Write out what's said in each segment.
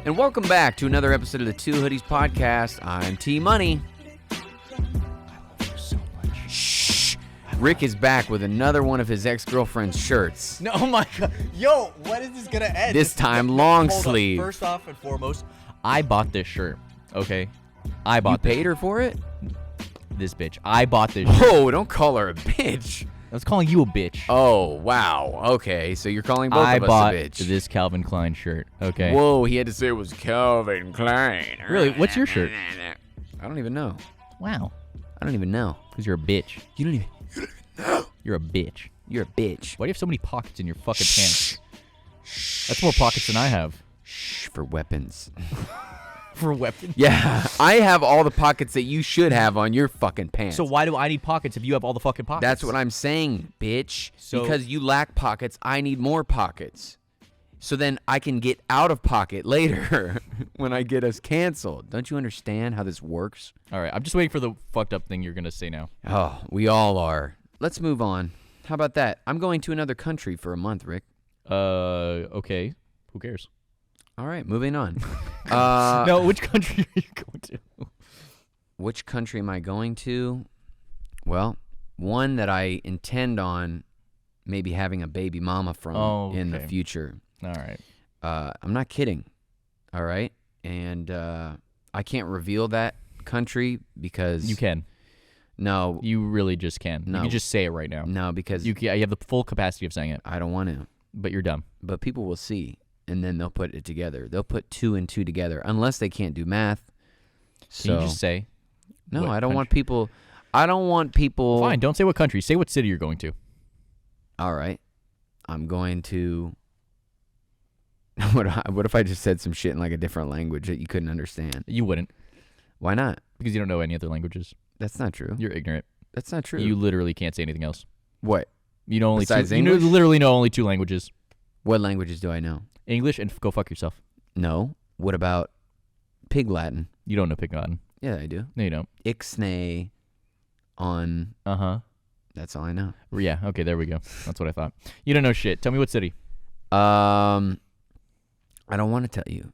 And welcome back to another episode of the Two Hoodies podcast. I'm T-Money. I love you so much. Shh. Rick is back with another one of his ex-girlfriend's shirts. No, oh my God. Yo, when is this going to end? This time long Hold sleeve. Up. First off and foremost, I bought this shirt, okay? I bought You paid her for it? this bitch. I bought this shirt. Whoa, don't call her a bitch. I was calling you a bitch. Oh, wow. Okay, so you're calling both I of us bought a bitch. this Calvin Klein shirt, okay? Whoa, he had to say it was Calvin Klein. Really? What's your shirt? I don't even know. Wow. I don't even know. Because you're a bitch. You don't even know. You're a bitch. You're a bitch. Why do you have so many pockets in your fucking pants? That's more pockets than I have. Shh, for weapons. For weapons? Yeah, I have all the pockets that you should have on your fucking pants. So why do I need pockets if you have all the fucking pockets? That's what I'm saying, bitch. So- because you lack pockets, I need more pockets. So then I can get out of pocket later when I get us canceled. Don't you understand how this works? All right, I'm just waiting for the fucked up thing you're going to say now. Oh, we all are. Let's move on. How about that? I'm going to another country for a month, Rick. Okay. Who cares? All right, moving on. No, which country are you going to? Which country am I going to? Well, one that I intend on maybe having a baby mama from in the okay. future. All right. I'm not kidding. All right? And I can't reveal that country because... You can. No. You really just can. No. You can just say it right now. No, because... You have the full capacity of saying it, I don't want to. but you're dumb. But people will see, and then they'll put it together. They'll put 2 and 2 together, unless they can't do math. So, Can you just say? no, what I don't want country? people... I don't want people... Fine, don't say what country. Say what city you're going to. All right. I'm going to... What if I just said some shit in like a different language that you couldn't understand? You wouldn't, Why not? because you don't know any other languages. That's not true. You're ignorant. That's not true. You literally can't say anything else. What? You know only Besides two. You know, English? literally know only 2 languages: What languages do I know? English and go fuck yourself. No. What about Pig Latin? You don't know Pig Latin. Yeah, I do. No, you don't. Ixnay on... That's all I know. Yeah. Okay. There we go. That's what I thought. You don't know shit. Tell me what city. I don't want to tell you.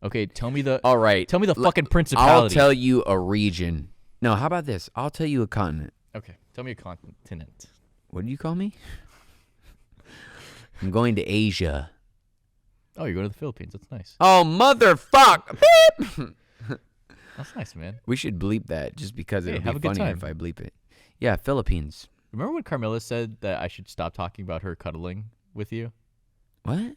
Okay. Tell me the. All right. Tell me the fucking principality. I'll tell you a region. No, how about this? I'll tell you a continent. Okay. Tell me a continent. What do you call me? I'm going to Asia. Oh, you're going to the Philippines. That's nice. Oh, motherfuck! Beep! That's nice, man. We should bleep that just because Hey, it'll have be a good funnier time. if I bleep it. Yeah, Philippines. Remember when Carmilla said that I should stop talking about her cuddling with you? What?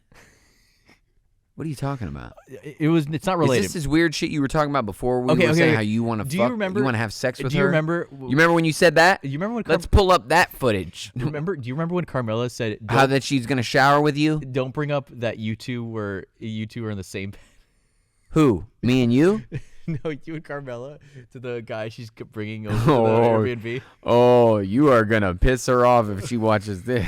What are you talking about? It's not related. Is this weird shit you were talking about before? We Okay, were okay, saying okay. how you want to Do fuck. you remember? You want to have sex with do her? you remember? You remember when you said that? You remember when? Let's pull up that footage. Do you remember when Carmilla said How that she's gonna shower with you? don't bring up that you two were in the same. Who? Me and you? No, you and Carmella to the guy she's bringing over to the Airbnb. Oh, you are gonna piss her off if she watches this.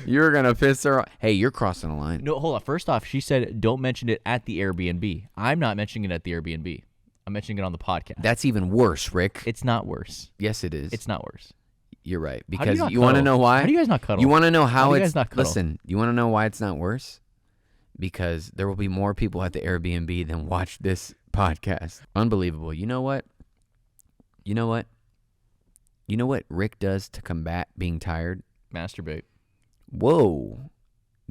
You're gonna piss her off. Hey, you're crossing a line. No, hold on. First off, she said don't mention it at the Airbnb. I'm not mentioning it at the Airbnb. I'm mentioning it on the podcast. That's even worse, Rick. It's not worse. Yes, it is. It's not worse. You're right. How do Because not you want to cuddle? know why? How do you guys not cuddle? You want to know how do you it's guys not cuddle? Listen, you want to know why it's not worse? Because there will be more people at the Airbnb than watch this podcast. Unbelievable. You know what? You know what? You know what Rick does to combat being tired? Masturbate. Whoa.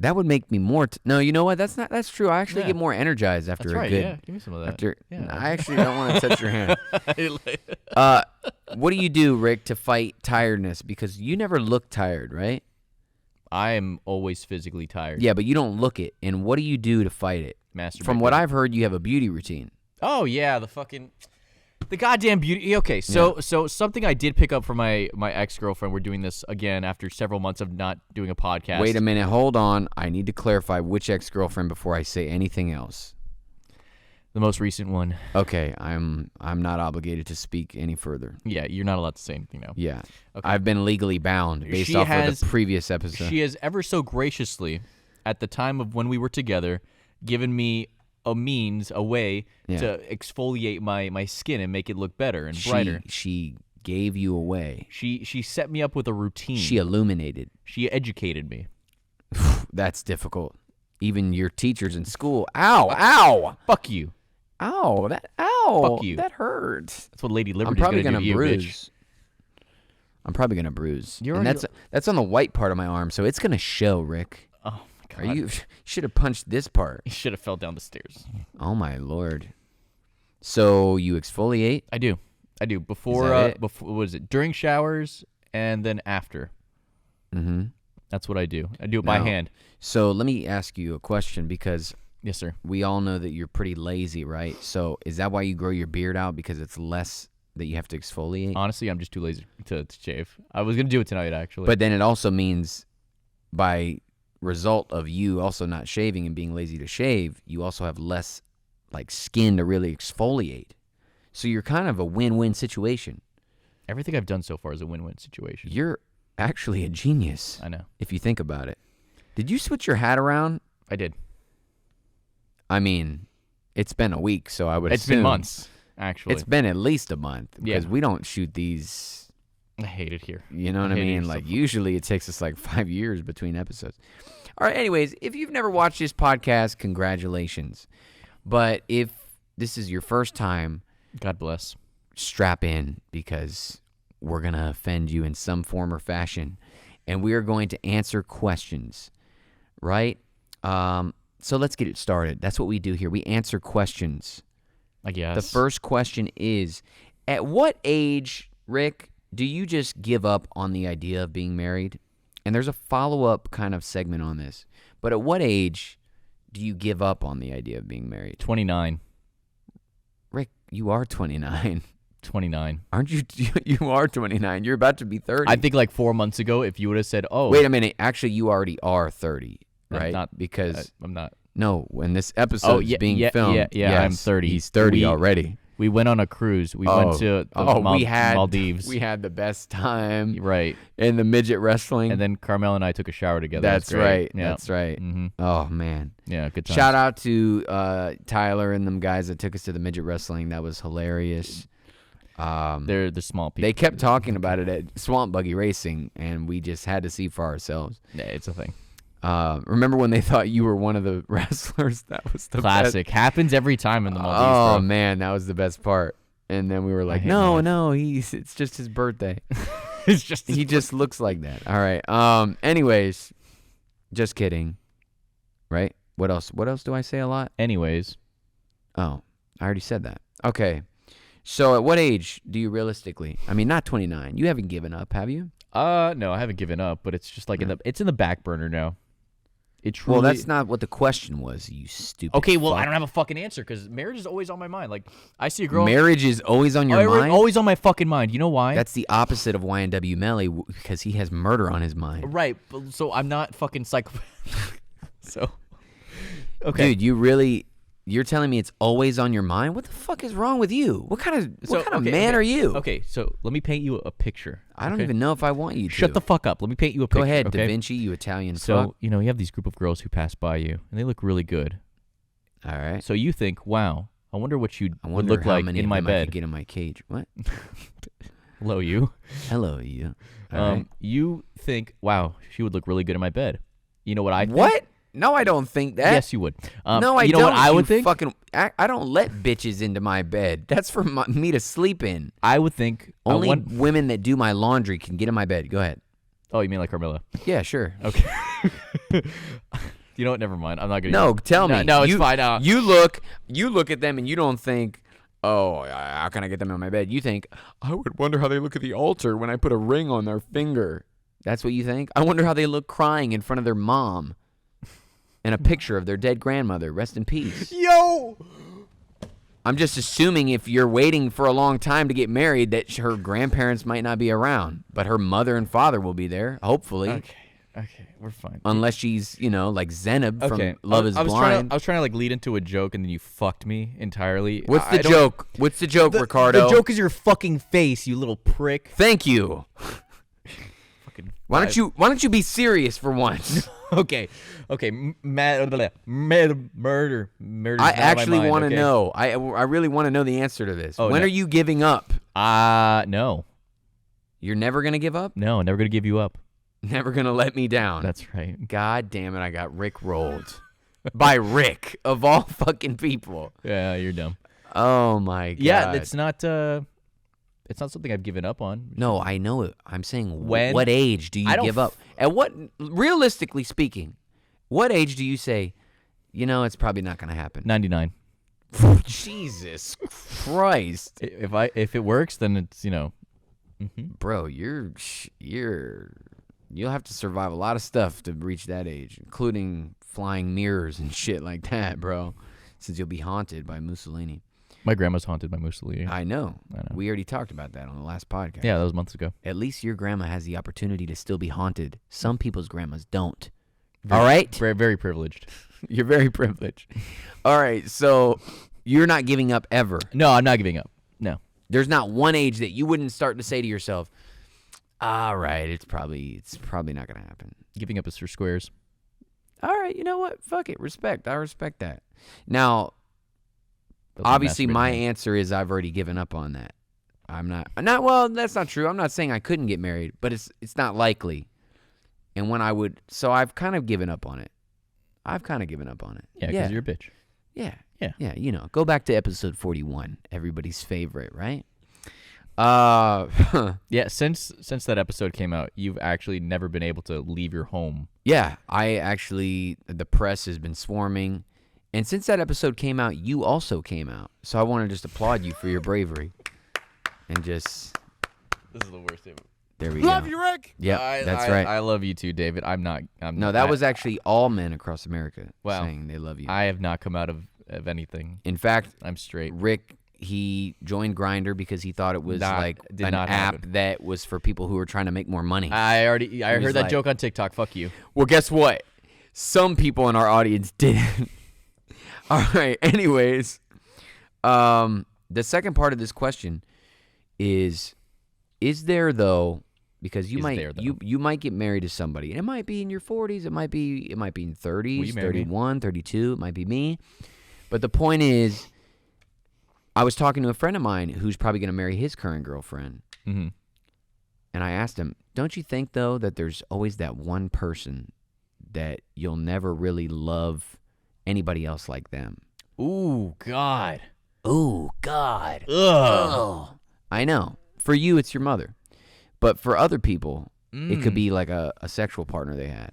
That would make me more no, you know what? That's true. I actually Yeah. get more energized after That's a right. good Yeah, give me some of that. after Yeah. I actually don't want to touch your hand. What do you do, Rick, to fight tiredness? Because you never look tired, right? I am always physically tired. Yeah, but you don't look it. And what do you do to fight it? Masturbate. From what I've heard, you have a beauty routine. Oh yeah, the goddamn beauty. Okay, so something I did pick up from my ex-girlfriend. We're doing this again after several months of not doing a podcast. Wait a minute, hold on. I need to clarify which ex-girlfriend before I say anything else. The most recent one. Okay, I'm not obligated to speak any further. Yeah, you're not allowed to say anything now. Yeah. Okay. I've been legally bound based off of the previous episode. She has ever so graciously, at the time of when we were together, given me a way to exfoliate my skin and make it look better and brighter. She gave you away. She set me up with a routine. She illuminated. She educated me. That's difficult. even your teachers in school. Ow! Fuck you. Ow! Fuck you. That hurts. That's what Lady I'm Liberty's probably gonna gonna do to you, bruise. bitch. I'm probably gonna bruise. You're And already- that's on the white part of my arm, so it's gonna show, Rick. Oh my god. You should have punched this part. You should have fell down the stairs. Oh my lord. So you exfoliate? I do. Before it? before what is it? During showers and then after. Mm-hmm. That's what I do. I do it by Now- hand. So let me ask you a question, because Yes, sir. we all know that you're pretty lazy, right? So is that why you grow your beard out, because it's less that you have to exfoliate? Honestly, I'm just too lazy to shave. I was gonna do it tonight, actually. But then it also means, by result of you also not shaving and being lazy to shave, you also have less like skin to really exfoliate. So you're kind of a win-win situation. everything I've done so far is a win-win situation. You're actually a genius, I know. if you think about it. Did you switch your hat around? I did. I mean, it's been a week, so I would It's assume. been months, actually. It's been at least a month, because Yeah. we don't shoot these. I hate it here. You know what I hate it mean? here Like, so usually it takes us like 5 years between episodes. All right, anyways, if you've never watched this podcast, congratulations. But if this is your first time, God bless. strap in, because we're going to offend you in some form or fashion. And we are going to answer questions, right? So let's get it started. That's what we do here. We answer questions. I guess. The first question is, at what age, Rick, do you just give up on the idea of being married? And there's a follow-up kind of segment on this. But at what age do you give up on the idea of being married? 29. Rick, you are 29. 29. Aren't you? You are 29. You're about to be 30. I think like 4 months ago, if you would have said, "Oh, Wait a minute. Actually, you already are 30, I'm right? not- Because, I'm not." no, when this episode is being filmed, yeah, I'm yes, 30. He's 30 We- already. We went on a cruise. We went to the Maldives. We had the best time Right. in the midget wrestling. And then Carmel and I took a shower together. It was That's great. right. Yeah. That's right. Mm-hmm. Oh man! Yeah, good time. Shout out to Tyler and them guys that took us to the midget wrestling. That was hilarious. They're small people. They kept talking about it at Swamp Buggy Racing, and we just had to see for ourselves. Yeah, it's a thing. Remember when they thought you were one of the wrestlers? That was the Classic. best. Happens every time in the Maldives, Oh bro. man, that was the best part. And then we were like, hate no, my life. no, it's just his birthday. It's just He just looks like that. All right. Anyways, just kidding. Right? What else? What else do I say a lot? Anyways, Oh, I already said that. Okay. So at what age do you realistically? I mean, not 29. You haven't given up, have you? no, I haven't given up, but it's just like it's in the back burner now. It truly. Well, that's not what the question was, you stupid. Okay, well, fuck. I don't have a fucking answer because marriage is always on my mind. Like, I see a girl. Marriage is always on your mind. Always on my fucking mind. You know why? That's the opposite of YNW Melly, because he has murder on his mind. right. So I'm not fucking psychopath. So, okay. Dude, you're telling me it's always on your mind? What the fuck is wrong with you? What kind of man are you? Okay, so let me paint you a picture. I don't okay? even know if I want you to. Shut the fuck up. Let me paint you a picture. Go ahead, okay? Da Vinci, you Italian So, fuck. you have these group of girls who pass by you, and they look really good. All right. So you think, wow, I wonder what you I would wonder look how like many in of my them I could bed. get in my cage. What? Hello, you. Hello, you. All right. You think, wow, she would look really good in my bed. You know what I think? What? No, I don't think that. Yes, you would. No, I you know don't. what I you would think? Fucking, I don't let bitches into my bed. That's for me to sleep in. I would think Only women that do my laundry can get in my bed. Go ahead. Oh, you mean like Carmilla? Yeah, sure. Okay. You know what? Never mind. I'm not gonna. No, tell me. No, it's you, fine. You look at them and you don't think, oh, how can I get them in my bed? You think, I would wonder how they look at the altar when I put a ring on their finger. That's what you think? I wonder how they look crying in front of their mom and a picture of their dead grandmother. Rest in peace. Yo. I'm just assuming if you're waiting for a long time to get married that her grandparents might not be around, but her mother and father will be there, hopefully. Okay, we're fine. Unless she's, like Zenib Okay. from Love is Blind. I was trying to like lead into a joke, and then you fucked me entirely. What's I the don't- joke? What's the joke, Ricardo? The joke is your fucking face, you little prick. Thank you. Fucking. Why don't you be serious for once? Okay. Murder. I actually want to know. I really want to know the answer to this. Oh, when no. are you giving up? No, You're never gonna give up? never gonna give you up. Never gonna let me down. That's right. God damn it! I got Rick rolled. by Rick of all fucking people. Yeah, you're dumb. Oh my god. Yeah, it's not something I've given up on. No, I know it. I'm saying When? what age do you give up? At what, realistically speaking, what age do you say, it's probably not going to happen? 99. Jesus Christ. If it works, then it's, Bro, you'll have to survive a lot of stuff to reach that age, including flying mirrors and shit like that, bro, since you'll be haunted by Mussolini. My grandma's haunted by Mussolini. I know. We already talked about that on the last podcast. Yeah, that was months ago. At least your grandma has the opportunity to still be haunted. Some people's grandmas don't. All right? Very, very privileged. You're very privileged. All right, so you're not giving up ever. No, I'm not giving up. No. There's not one age that you wouldn't start to say to yourself, all right, it's probably not going to happen. Giving up is for squares. All right, you know what? Fuck it. Respect. I respect that. Now, obviously, my answer is I've already given up on that. I'm not. Well, that's not true. I'm not saying I couldn't get married, but it's not likely. And when I would, so I've kind of given up on it. Yeah, because you're a bitch. Yeah. Yeah. Yeah, go back to episode 41, everybody's favorite, right? Yeah, since that episode came out, you've actually never been able to leave your home. Yeah, the press has been swarming. And since that episode came out, you also came out. So I want to just applaud you for your bravery. And just... This is the worst ever. There we go. Love you, Rick. Yeah, that's right. I love you too, David. No, that was actually all men across America saying they love you. I have not come out of anything. In fact, I'm straight. Rick, he joined Grindr because he thought it was app happen. that was for people who were trying to make more money. I heard that joke on TikTok. Fuck you. Well, guess what? Some people in our audience didn't. All right. Anyways, the second part of this question is there though? Because you might get married to somebody. And it might be in your 40s. It might be in 30s, 31, 32. It might be me. But the point is, I was talking to a friend of mine who's probably going to marry his current girlfriend. Mm-hmm. And I asked him, don't you think, though, that there's always that one person that you'll never really love anybody else like them? Ooh, God. Ooh, God. Ugh. Oh. I know. For you, it's your mother. But for other people, it could be like a sexual partner they had.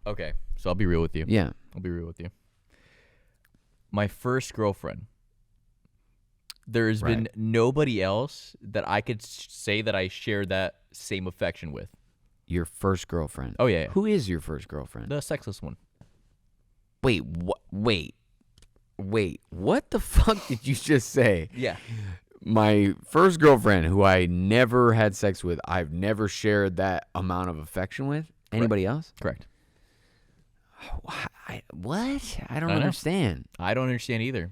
Okay, so I'll be real with you. Yeah. I'll be real with you. My first girlfriend, there's been nobody else that I could say that I share that same affection with. Your first girlfriend? Oh, yeah. Who is your first girlfriend? The sexless one. Wait, what the fuck did you just say? Yeah. My first girlfriend, who I never had sex with, I've never shared that amount of affection with. Correct. Anybody else? Correct. What? I don't understand. I don't understand either.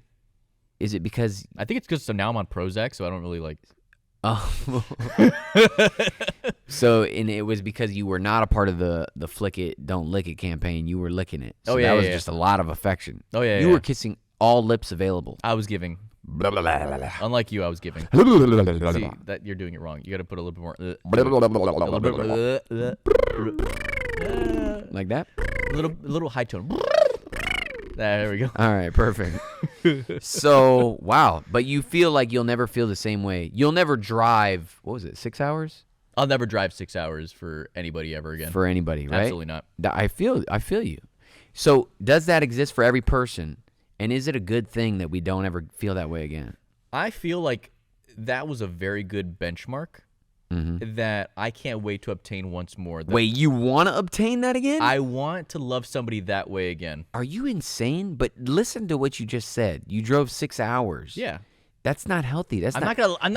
Is it because... I think it's because now I'm on Prozac, so I don't really like... Oh. So, and it was because you were not a part of the Flick It, Don't Lick It campaign. You were licking it. So that was just a lot of affection. Oh, yeah, You were kissing all lips available. I was giving. Blah, blah, blah, blah. Unlike you, I was giving. Blah, blah, blah, blah, blah, See, blah. that you're doing it wrong. You got to put a little bit more... Like that? A little high tone. There we go. All right, perfect. So, wow. But you feel like you'll never feel the same way. You'll never drive, 6 hours? I'll never drive 6 hours for anybody ever again. For anybody, right? Absolutely not. I feel you. So, does that exist for every person? And is it a good thing that we don't ever feel that way again? I feel like that was a very good benchmark that I can't wait to obtain once more. Wait, you want to obtain that again? I want to love somebody that way again. Are you insane? But listen to what you just said. You drove 6 hours. Yeah. That's not healthy. That's I'm not gonna. I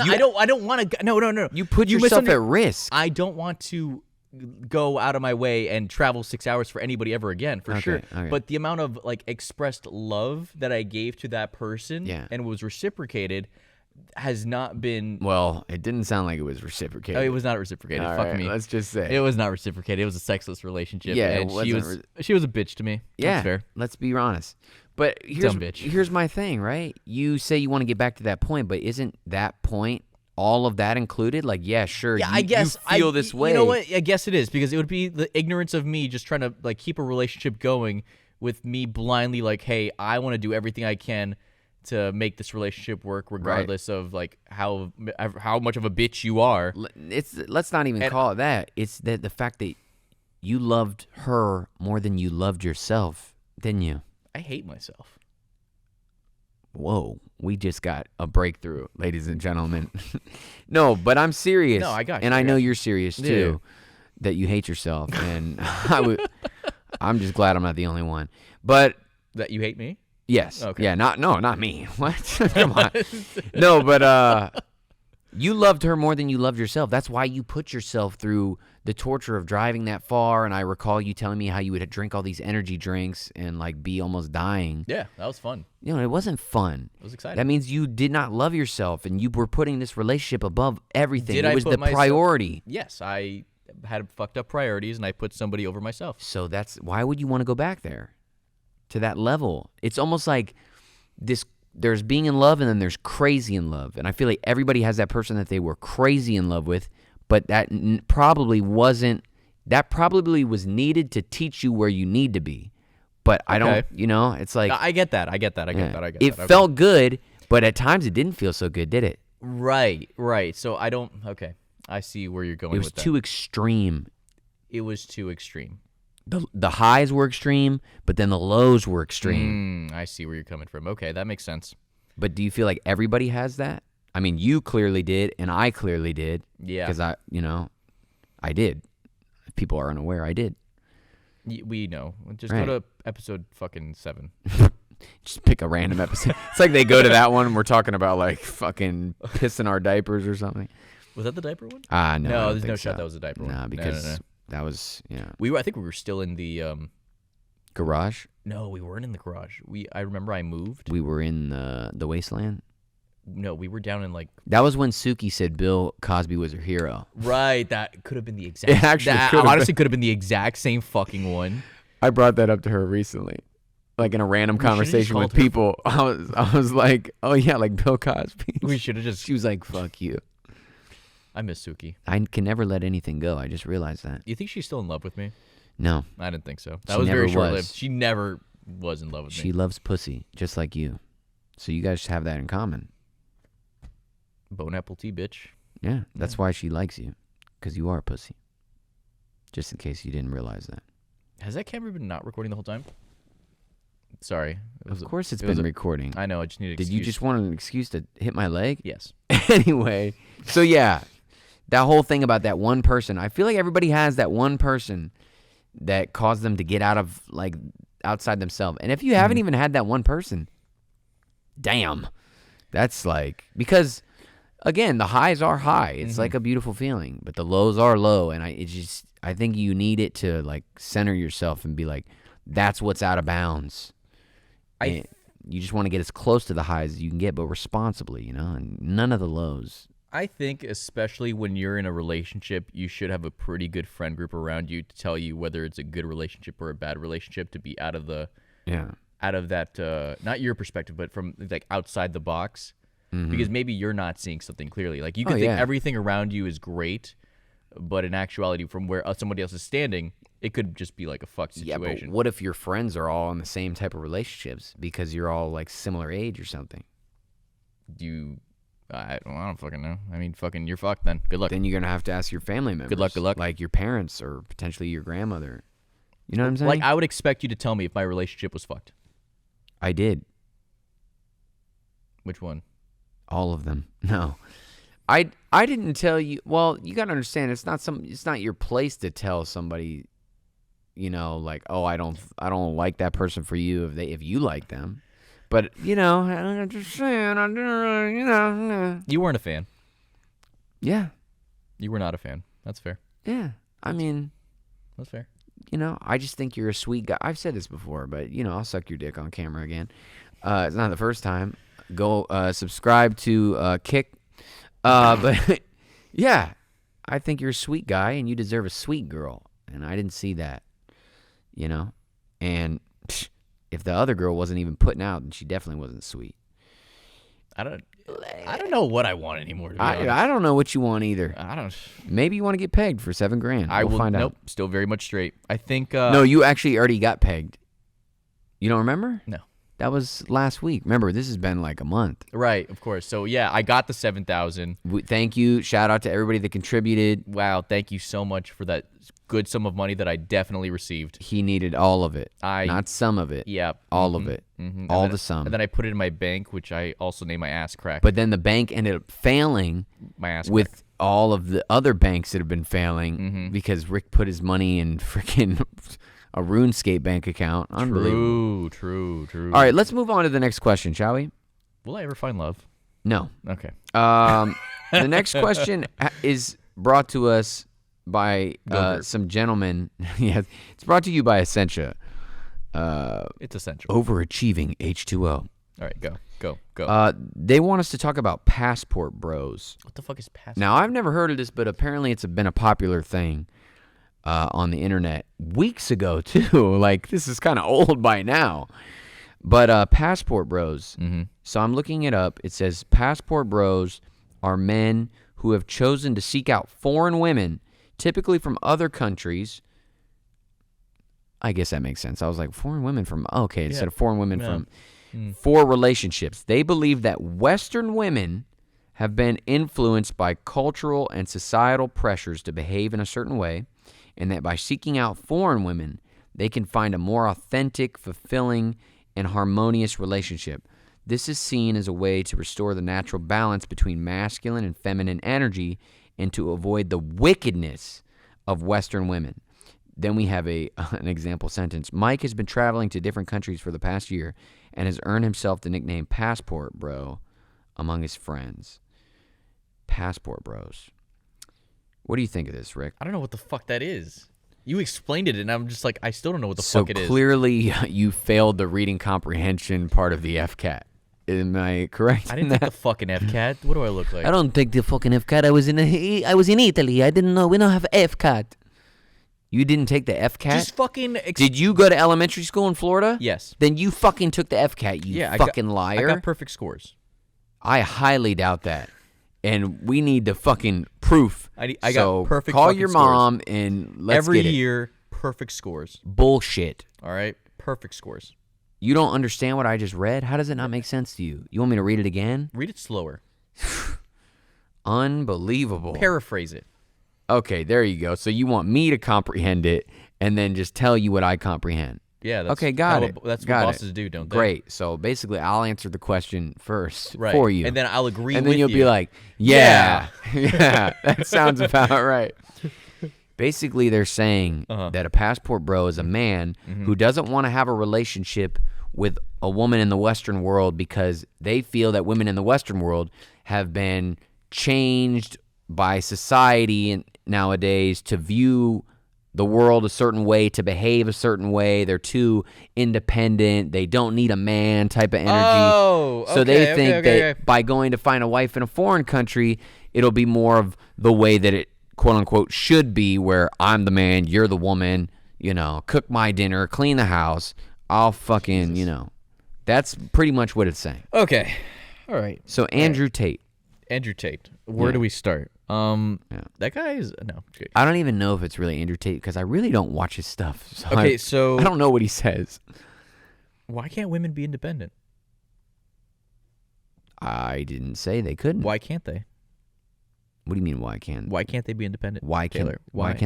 don't want to. No. You put yourself at risk. I don't want to go out of my way and travel 6 hours for anybody ever again, for sure. Okay. But the amount of expressed love that I gave to that person and was reciprocated has not been. Well, it didn't sound like it was reciprocated. Oh, it was not reciprocated. All Fuck right, me. let's just say it was not reciprocated. It was a sexless relationship. Yeah, and she was a bitch to me. Yeah, that's fair. Let's be honest. But Dumb bitch. Here's my thing, right? You say you want to get back to that point, but isn't that point all of that included? Like, yeah, sure. Yeah, I guess you feel this way. You know what? I guess it is because it would be the ignorance of me just trying to keep a relationship going with me blindly like, hey, I want to do everything I can to make this relationship work, regardless of like how much of a bitch you are. Let's not even call it that. It's that the fact that you loved her more than you loved yourself, didn't you? I hate myself. Whoa, we just got a breakthrough, ladies and gentlemen. No, but I'm serious. No, I got you. And I know you're serious too, that you hate yourself. And I'm just glad I'm not the only one. But that you hate me? Yes. Okay. Yeah, not me. What? Come on. No, but you loved her more than you loved yourself. That's why you put yourself through the torture of driving that far. And I recall you telling me how you would drink all these energy drinks and like be almost dying. Yeah, that was fun. You know, it wasn't fun. It was exciting. That means you did not love yourself and you were putting this relationship above everything. Did it I was put the myself- priority. Yes, I had fucked up priorities and I put somebody over myself. So that's why would you want to go back there to that level? It's almost like this. There's being in love and then there's crazy in love. And I feel like everybody has that person that they were crazy in love with, but that probably wasn't, that probably was needed to teach you where you need to be. But I don't, you know, it's like. I get that. It felt good, but at times it didn't feel so good, did it? Right. So I don't, I see where you're going It was with that. too extreme. It was too extreme. The highs were extreme, but then the lows were extreme. I see where you're coming from. Okay, that makes sense. But do you feel like everybody has that? I mean, you clearly did, and I clearly did. Yeah. Because I did. If people are unaware, I did. We know. Just Right. go to episode fucking 7. Just pick a random episode. It's like they go to that one and we're talking about like fucking pissing our diapers or something. Was that the diaper one? No. I No, don't there's no think shot so. that was the diaper one. Nah, because that was, I think we were still in the garage. No, we weren't in the garage. I remember I moved. We were in the wasteland. No, we were down in like. That was when Suki said Bill Cosby was her hero. Right, that could have been the exact. It actually that could have honestly could have been the exact same fucking one. I brought that up to her recently, like in a random conversation with people. I was like, oh yeah, like Bill Cosby. We should have just. She was like, fuck you. I miss Suki. I can never let anything go. I just realized that. You think she's still in love with me? No. I didn't think so. That She was never very was. short-lived. She never was in love with She me. loves pussy, just like you. So you guys have that in common. Bone apple tea, bitch. Yeah, that's why she likes you, because you are a pussy. Just in case you didn't realize that. Has that camera been not recording the whole time? Sorry. Of course it's been recording. I know. I just need an Did excuse. you just want an excuse to hit my leg? Yes. Anyway, so yeah, that whole thing about that one person. I feel like everybody has that one person that caused them to get out of, like, outside themselves. And if you haven't even had that one person, damn, that's like, because again, the highs are high. It's like a beautiful feeling, but the lows are low. And I think you need it to like center yourself and be like, that's what's out of bounds. And you just want to get as close to the highs as you can get, but responsibly, and none of the lows. I think especially when you're in a relationship, you should have a pretty good friend group around you to tell you whether it's a good relationship or a bad relationship, to be out of that, not your perspective, but from like outside the box. Because maybe you're not seeing something clearly. Like you could think everything around you is great, but in actuality, from where somebody else is standing, it could just be like a fucked situation. Yeah, but what if your friends are all in the same type of relationships because you're all like similar age or something? I don't fucking know. I mean, fucking, you're fucked then. Good luck. Then you're gonna have to ask your family members. Good luck. Like your parents or potentially your grandmother. You know what I'm saying? Like, I would expect you to tell me if my relationship was fucked. I did. Which one? All of them. No. I didn't tell you. Well, you got to understand, it's not your place to tell somebody, like, oh, I don't like that person for you if you like them. But, I'm just saying, You weren't a fan. Yeah. You were not a fan. That's fair. Yeah. I mean, that's fair. I just think you're a sweet guy. I've said this before, but, I'll suck your dick on camera again. It's not the first time. Go subscribe to Kick. But yeah, I think you're a sweet guy and you deserve a sweet girl. And I didn't see that, And if the other girl wasn't even putting out, then she definitely wasn't sweet. I don't know what I want anymore. To be honest. I don't know what you want either. I don't. Maybe you want to get pegged for $7,000. I will find out. Nope. Still very much straight. I think. No, you actually already got pegged. You don't remember? No. That was last week. Remember, this has been like a month. Right, of course. So, yeah, I got the 7,000. Thank you. Shout out to everybody that contributed. Wow, thank you so much for that good sum of money that I definitely received. He needed all of it. Not some of it. Yeah. All of it. All the sum. And then I put it in my bank, which I also named my ass crack. But then the bank ended up failing my ass with crack. all of the other banks that have been failing because Rick put his money in freaking a RuneScape bank account. Unbelievable. True. All right, let's move on to the next question, shall we? Will I ever find love? No. Okay. The next question is brought to us by some gentlemen. Yes, it's brought to you by Essentia. It's essential. Overachieving H2O. All right, go. They want us to talk about passport bros. What the fuck is passport? Now, I've never heard of this, but apparently it's been a popular thing on the internet weeks ago, too. Like, this is kind of old by now. But passport bros. So I'm looking it up. It says passport bros are men who have chosen to seek out foreign women, typically from other countries. I guess that makes sense. I was like, foreign women from, okay, instead of foreign women from, for relationships. They believe that Western women have been influenced by cultural and societal pressures to behave in a certain way, and that by seeking out foreign women, they can find a more authentic, fulfilling, and harmonious relationship. This is seen as a way to restore the natural balance between masculine and feminine energy and to avoid the wickedness of Western women. Then we have an example sentence. Mike has been traveling to different countries for the past year and has earned himself the nickname Passport Bro among his friends. Passport Bros. What do you think of this, Rick? I don't know what the fuck that is. You explained it, and I'm just like, I still don't know what the fuck it is. So clearly, you failed the reading comprehension part of the FCAT. Am I correct? I didn't take the fucking FCAT. What do I look like? I don't take the fucking FCAT. I was in Italy. I didn't know. We don't have FCAT. You didn't take the FCAT? Just fucking... Did you go to elementary school in Florida? Yes. Then you fucking took the FCAT, you fucking liar. I got perfect scores. I highly doubt that. And we need the fucking proof. I got perfect call fucking your scores. mom and let's Every get it. year, perfect scores. Bullshit. All right? Perfect scores. You don't understand what I just read? How does it not make sense to you? You want me to read it again? Read it slower. Unbelievable. Paraphrase it. Okay, there you go. So you want me to comprehend it and then just tell you what I comprehend. Yeah. That's okay, got it. That's got what bosses do, don't they? Great. So basically, I'll answer the question first for you. And then I'll agree with you. And then you'll be like, yeah, that sounds about right. Basically, they're saying that a passport bro is a man who doesn't want to have a relationship with a woman in the Western world because they feel that women in the Western world have been changed by society nowadays to view the world a certain way, to behave a certain way. They're too independent. They don't need a man type of energy. Oh, okay, so they think that by going to find a wife in a foreign country, it'll be more of the way that it, quote unquote, should be, where I'm the man, you're the woman, cook my dinner, clean the house. I'll fucking, that's pretty much what it's saying. Okay. All right. So Andrew Tate. Where do we start? That guy is no. I don't even know if it's really Andrew Tate because I really don't watch his stuff. So so I don't know what he says. Why can't women be independent? I didn't say they couldn't. Why can't they? What do you mean? Why can't? Why can't they be independent? Why can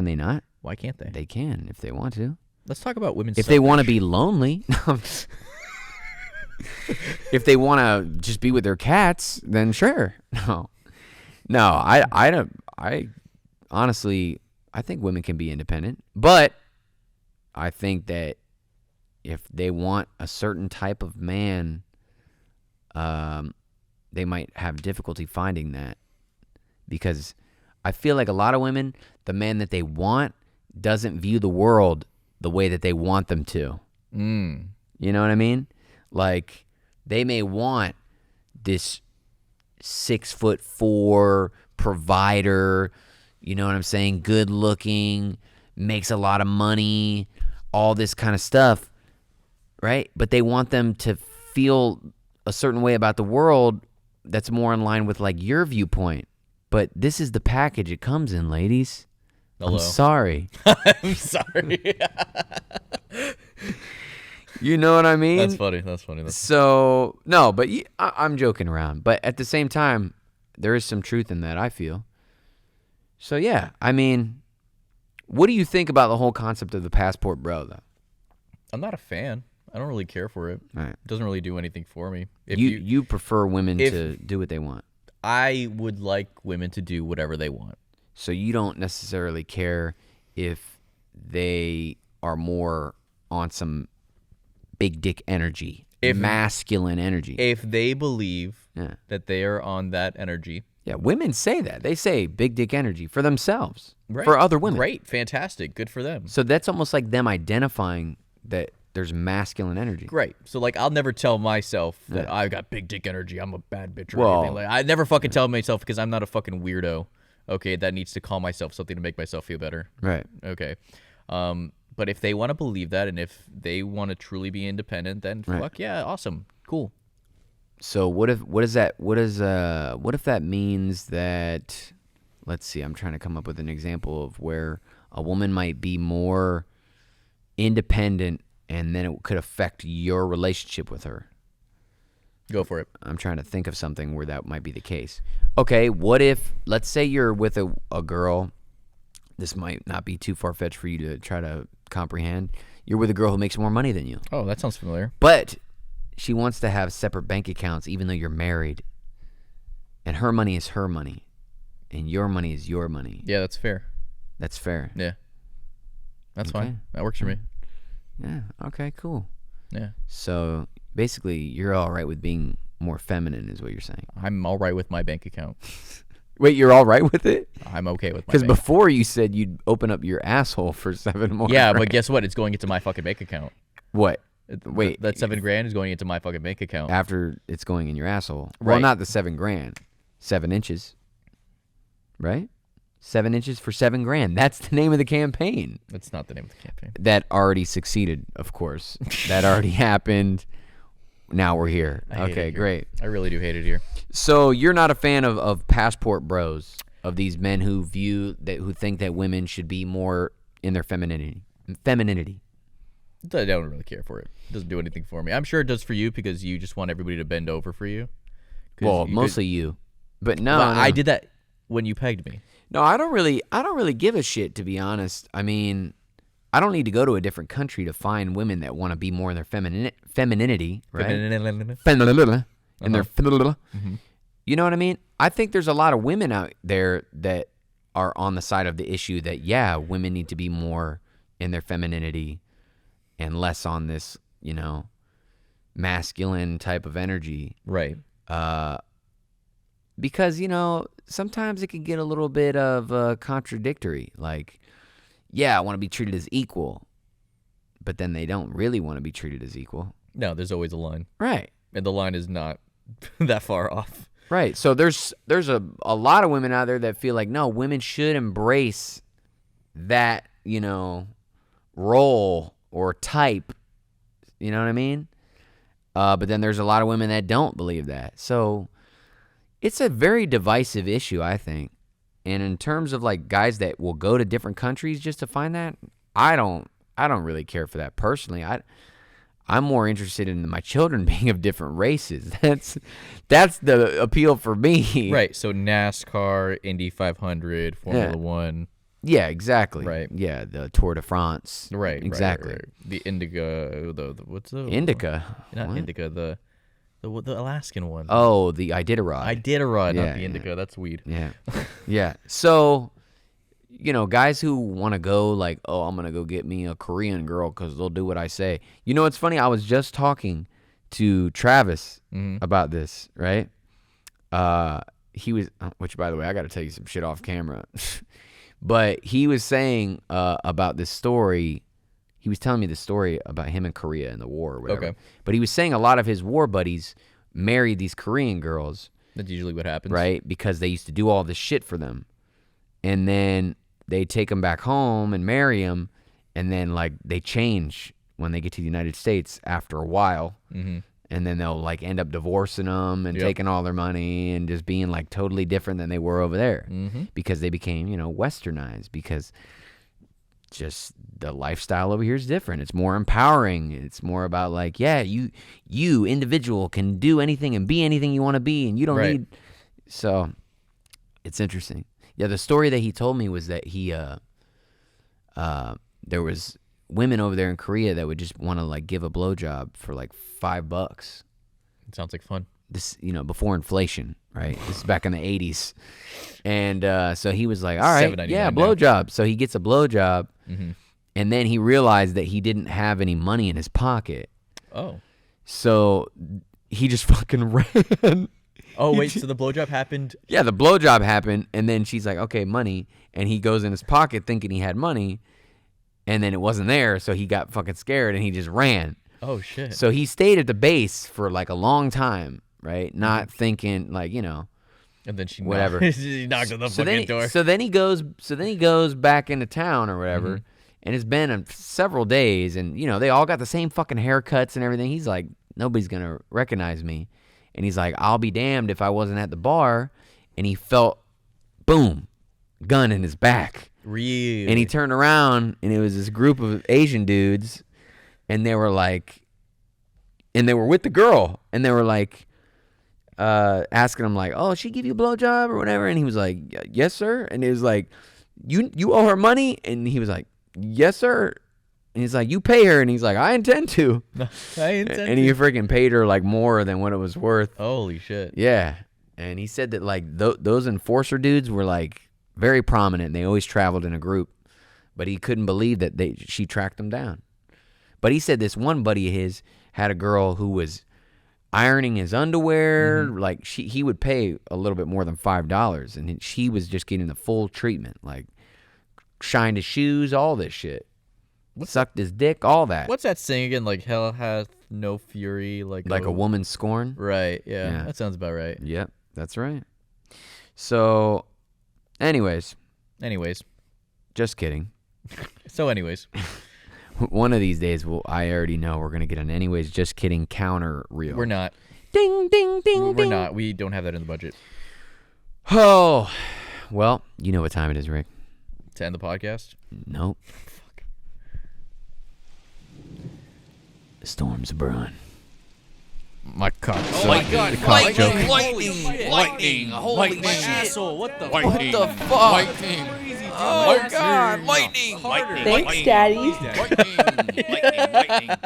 they not? Why can't they? They can if they want to. Let's talk about women's. If they want to be lonely. If they want to just be with their cats, then sure. No, I don't. I honestly, I think women can be independent, but I think that if they want a certain type of man, they might have difficulty finding that, because I feel like a lot of women, the man that they want doesn't view the world the way that they want them to. You know what I mean? Like, they may want this 6'4" provider, you know what I'm saying? Good looking, makes a lot of money, all this kind of stuff, right? But they want them to feel a certain way about the world that's more in line with like your viewpoint. But this is the package it comes in, ladies. Hello. I'm sorry. I'm sorry. You know what I mean? That's funny. So, no, but I'm joking around. But at the same time, there is some truth in that, I feel. So, yeah, I mean, what do you think about the whole concept of the passport bro, though? I'm not a fan. I don't really care for it. Right. It doesn't really do anything for me. If you prefer women to do what they want. I would like women to do whatever they want. So you don't necessarily care if they are more on some big dick energy, masculine energy. If they believe that they are on that energy. Yeah, women say that. They say big dick energy for themselves, right. For other women. Great, fantastic, good for them. So that's almost like them identifying that there's masculine energy. Great. So, like, I'll never tell myself that I got big dick energy, I'm a bad bitch or anything. Like, I never fucking tell myself because I'm not a fucking weirdo, okay, that needs to call myself something to make myself feel better. Right. Okay. But if they want to believe that and if they want to truly be independent, then fuck yeah, awesome, cool. So what if that means that, let's see, I'm trying to come up with an example of where a woman might be more independent and then it could affect your relationship with her. Go for it. I'm trying to think of something where that might be the case. Okay, what if, let's say you're with a girl, this might not be too far-fetched for you to try to comprehend. You're with a girl who makes more money than you. Oh, that sounds familiar. But she wants to have separate bank accounts even though you're married. And her money is her money. And your money is your money. Yeah, that's fair. That's fair. Yeah. That's fine. That works for me. Yeah, okay, cool. Yeah. So basically, you're all right with being more feminine is what you're saying. I'm all right with my bank account. Wait, you're all right with it? I'm okay with my Because before you said you'd open up your asshole for 7 more Yeah, grand. but guess what? It's going into my fucking bank account. What? Wait. That $7,000 is going into my fucking bank account. After it's going in your asshole. Right. Well, not the $7,000. 7 inches. Right? 7 inches for $7,000. That's the name of the campaign. That's not the name of the campaign. That already succeeded, of course. That already happened. Now we're here. Okay, great. I really do hate it here. So you're not a fan of passport bros, of these men who think that women should be more in their femininity. I don't really care for it. It doesn't do anything for me. I'm sure it does for you because you just want everybody to bend over for you. Well, mostly you. But no, I did that when you pegged me. No, I don't really give a shit, to be honest. I mean, I don't need to go to a different country to find women that want to be more in their femininity, right? In their Mm-hmm. You know what I mean? I think there's a lot of women out there that are on the side of the issue that, yeah, women need to be more in their femininity and less on this, masculine type of energy. Right. Because, sometimes it can get a little bit of contradictory. Like, yeah, I want to be treated as equal. But then they don't really want to be treated as equal. No, there's always a line. Right. And the line is not that far off. Right. So there's a lot of women out there that feel like, no, women should embrace that, role or type. You know what I mean? But then there's a lot of women that don't believe that. So it's a very divisive issue, I think. And in terms of like guys that will go to different countries just to find that, I don't really care for that personally. I'm more interested in my children being of different races. That's the appeal for me. Right. So NASCAR, Indy 500, Formula 1. Yeah, exactly. Right. Yeah, the Tour de France. Right. Exactly. Right. The Indica. What's the Indica? Not what? Indica. The Alaskan one. Oh, the Iditarod. Iditarod, Yeah, not the Indica. That's weed. Yeah. Yeah. So, guys who want to go like, oh, I'm going to go get me a Korean girl because they'll do what I say. It's funny. I was just talking to Travis about this, right? He was, which by the way, I got to tell you some shit off camera. But he was saying about this story. He was telling me the story about him in Korea in the war or whatever. Okay. But he was saying a lot of his war buddies married these Korean girls. That's usually what happens. Right? Because they used to do all this shit for them. And then they take them back home and marry them. And then, like, they change when they get to the United States after a while. Mm-hmm. And then they'll, like, end up divorcing them and taking all their money and just being, like, totally different than they were over there. Mm-hmm. Because they became, westernized. Because just the lifestyle over here is different. It's more empowering. It's more about like, yeah, you individual can do anything and be anything you want to be, and you don't need. So it's interesting. Yeah, the story that he told me was that he there was women over there in Korea that would just want to like give a blowjob for like $5. It sounds like fun. This, before inflation, right? This is back in the 80s. And so he was like, all right, yeah, blowjob. So he gets a blowjob, and then he realized that he didn't have any money in his pocket. Oh. So he just fucking ran. Oh, wait, so the blowjob happened? Yeah, the blowjob happened, and then she's like, okay, money. And he goes in his pocket thinking he had money, and then it wasn't there, so he got fucking scared, and he just ran. Oh, shit. So he stayed at the base for like a long time, right? Not thinking like, And then she whatever. She knocked on the fucking door. So then he goes back into town or whatever, and it's been several days, and they all got the same fucking haircuts and everything. He's like, nobody's gonna recognize me, and he's like, I'll be damned if I wasn't at the bar, and he felt, boom, gun in his back. Really? And he turned around, and it was this group of Asian dudes, and they were like, and they were with the girl, and they were like, asking him like, oh, she give you a blowjob or whatever, and he was like, yes, sir. And it was like, you owe her money, and he was like, yes, sir. And he's like, you pay her, and he's like, I intend to. And he freaking paid her like more than what it was worth. Holy shit. Yeah. And he said that like those enforcer dudes were like very prominent, and they always traveled in a group, but he couldn't believe that she tracked them down. But he said this one buddy of his had a girl who was ironing his underwear. Like he would pay a little bit more than $5, and she was just getting the full treatment, like shined his shoes, all this shit, sucked his dick, all that. What's that saying again? Like hell hath no fury, like a woman's scorn. Right. Yeah. That sounds about right. Yep, that's right. So, anyways, just kidding. So, anyways. One of these days, I already know we're going to get an anyways, just kidding counter reel. We're not. Ding, ding, ding, We're not. We don't have that in the budget. Oh, well, you know what time it is, Rick. To end the podcast? Nope. Fuck. The storm's brewing. My cock. Oh my god, lightning, Lightning. holy shit. asshole, what the What the fuck? Lightning. Oh my god, lightning. Thanks, Daddy. Lightning.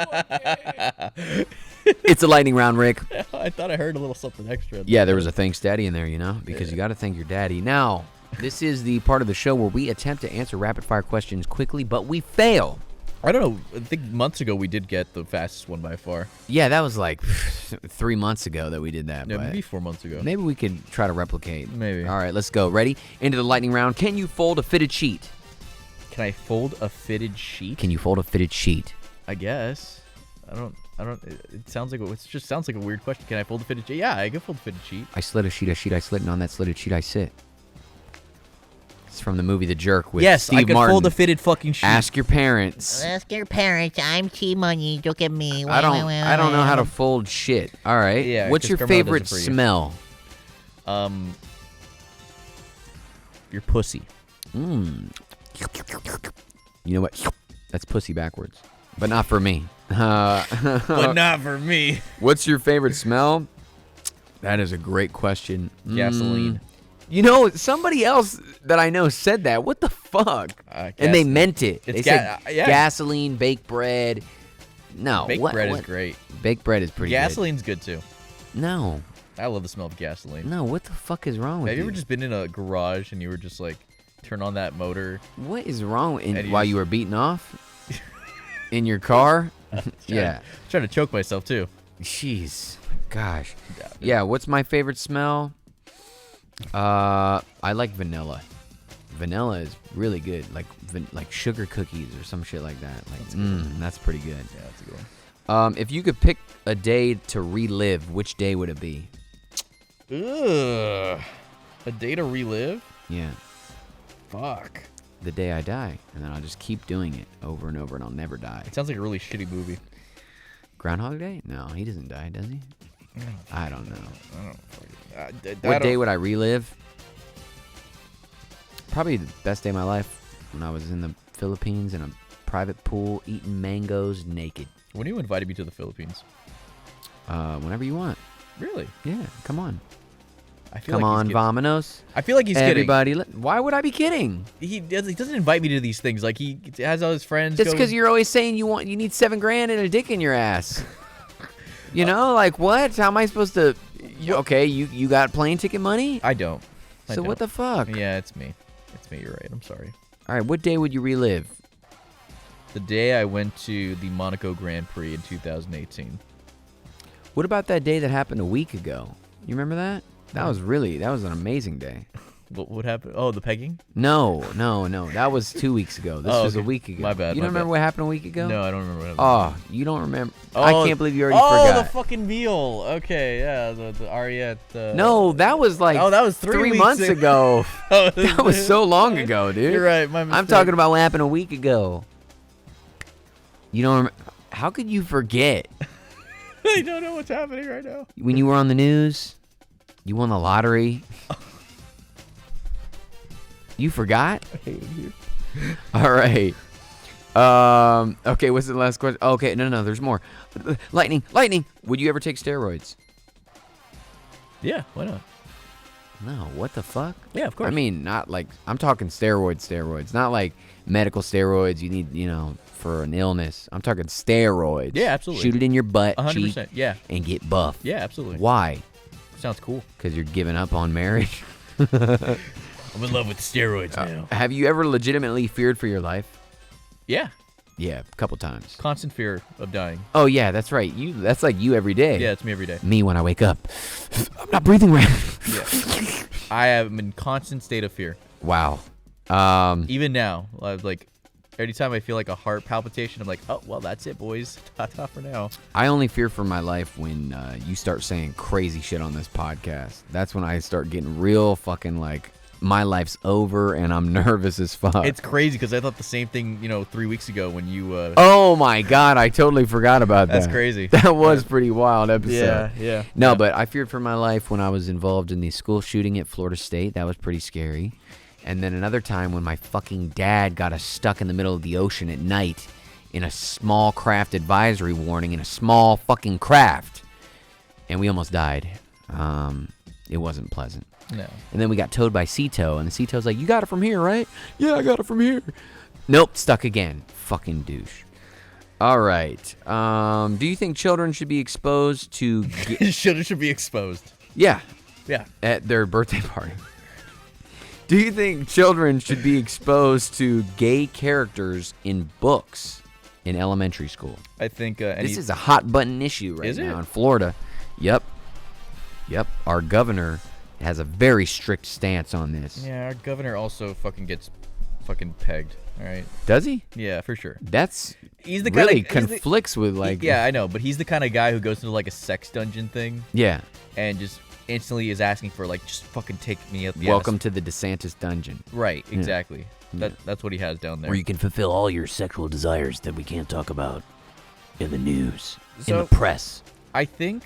It's a lightning round, Rick. I thought I heard a little something extra. Yeah, there was a thanks daddy in there, because you got to thank your daddy. Now, this is the part of the show where we attempt to answer rapid fire questions quickly, but we fail. I don't know. I think months ago we did get the fastest one by far. Yeah, that was like 3 months ago that we did that. Yeah, but maybe 4 months ago. maybe we could try to replicate. Maybe. All right, let's go. Ready? Into the lightning round. Can you fold a fitted sheet? Can I fold a fitted sheet? Can you fold a fitted sheet? I guess. I don't. It sounds like it just sounds like a weird question. Can I fold a fitted sheet? Yeah, I can fold a fitted sheet. I slid a sheet, I slid, and on that slitted sheet I sit. It's from the movie The Jerk with yes, Steve I can Martin. fold a fitted fucking sheet. Ask your parents. Ask your parents. I'm T-Money. Look at me. I don't know how to fold shit. All right. Yeah, What's 'cause your Carmelo favorite does it for you. smell? Your pussy. You know what? That's pussy backwards, but not for me. But not for me. What's your favorite smell? That is a great question. Gasoline. Somebody else that I know said that. What the fuck? And they meant it. It's they said yeah. gasoline, baked bread. No. Baked bread is great. Baked bread is pretty Gasoline's good too. good. No. I love the smell of gasoline. No, what the fuck is wrong with Have you? you ever just been in a garage and you were just like, turn on that motor? What is wrong And while you you were beating off? In your car? Yeah. Trying to choke myself too. Jeez. Gosh. Yeah, what's my favorite smell? I like vanilla. Vanilla is really good. Like sugar cookies or some shit like that. That's pretty good. Yeah, that's a good one. If you could pick a day to relive, which day would it be? Ugh. A day to relive? Yeah. Fuck. The day I die. And then I'll just keep doing it over and over and I'll never die. It sounds like a really shitty movie. Groundhog Day? No, he doesn't die, does he? I don't know. I What don't- day would I relive? Probably the best day of my life when I was in the Philippines in a private pool, eating mangoes naked. When you invited me to the Philippines? Whenever you want. Really? Yeah, come on. I feel Come like on, he's kidding. vamonos. I feel like he's Everybody, why would I be kidding? kidding. He doesn't invite me to these things. Like he has all his friends. Just go- because you're always saying you need $7,000 and a dick in your ass. You know, like what? How am I supposed to? Okay, you got plane ticket money? I don't. I So don't. what the fuck? Yeah, it's me. It's me. You're right. I'm sorry. All right, what day would you relive? The day I went to the Monaco Grand Prix in 2018. What about that day that happened a week ago? You remember that? That was an amazing day. What happened? Oh, the pegging? No. That was 2 weeks ago. This was a okay. week ago. My bad, You my don't remember bad. what happened a week ago? No, I don't remember what happened. Oh, you don't remember? Oh, I can't believe you already Oh, forgot. the fucking meal. Okay, yeah, the Ariette. No, that was like that was 3 weeks months ago. Oh, That was so long ago, dude. You're right. My mistake. I'm talking about what happened a week ago. You don't remember? How could you forget? I don't know what's happening right now. When you were on the news, you won the lottery. You forgot? I hate it here. All right. Okay, what's the last question? Okay, no, there's more. Lightning. Would you ever take steroids? Yeah, why not? No, what the fuck? Yeah, of course. I mean, not like, I'm talking steroids, not like medical steroids you need, for an illness. I'm talking steroids. Yeah, absolutely. Shoot it in your butt, 100%. cheek, Yeah. and get buff. Yeah, absolutely. Why? Sounds cool. Because you're giving up on marriage? I'm in love with steroids now. Have you ever legitimately feared for your life? Yeah. Yeah, a couple times. Constant fear of dying. Oh, yeah, that's right. That's like you every day. Yeah, it's me every day. Me when I wake up. I'm not breathing right. Yeah. I am in constant state of fear. Wow. Even now, like every time I feel like a heart palpitation, I'm like, oh, well, that's it, boys. Ta-ta for now. I only fear for my life when you start saying crazy shit on this podcast. That's when I start getting real fucking like, my life's over and I'm nervous as fuck. It's crazy because I thought the same thing, 3 weeks ago when you... Oh my God, I totally forgot about that. That's crazy. That was pretty wild episode. Yeah. No, but I feared for my life when I was involved in the school shooting at Florida State. That was pretty scary. And then another time when my fucking dad got us stuck in the middle of the ocean at night in a small craft advisory warning in a small fucking craft. And we almost died. It wasn't pleasant. No. And then we got towed by Cito, and the Cito's like, you got it from here, right? Yeah, I got it from here. Nope, stuck again. Fucking douche. All right. Do you think children should be exposed to... should be exposed. Yeah. Yeah. At their birthday party. Do you think children should be exposed to gay characters in books in elementary school? I think... This is a hot button issue right Is now it? in Florida. Yep. Our governor has a very strict stance on this. Yeah, our governor also fucking gets fucking pegged. All right. Does he? Yeah, for sure. That's He's the really kind of conflicts with like. Yeah, I know, but he's the kind of guy who goes into like a sex dungeon thing Yeah. and just instantly is asking for like, just fucking take me out the Welcome ass. to the DeSantis dungeon, Right, exactly. Yeah. That's what he has down there. Where you can fulfill all your sexual desires that we can't talk about in the news, in So- the press. I think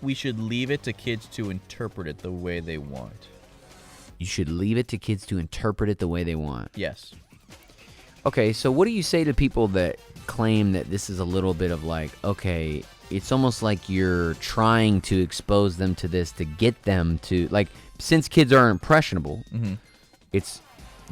we should leave it to kids to interpret it the way they want. You should leave it to kids to interpret it the way they want. Yes. Okay, so what do you say to people that claim that this is a little bit of like, okay, it's almost like you're trying to expose them to this to get them to, like, since kids are impressionable,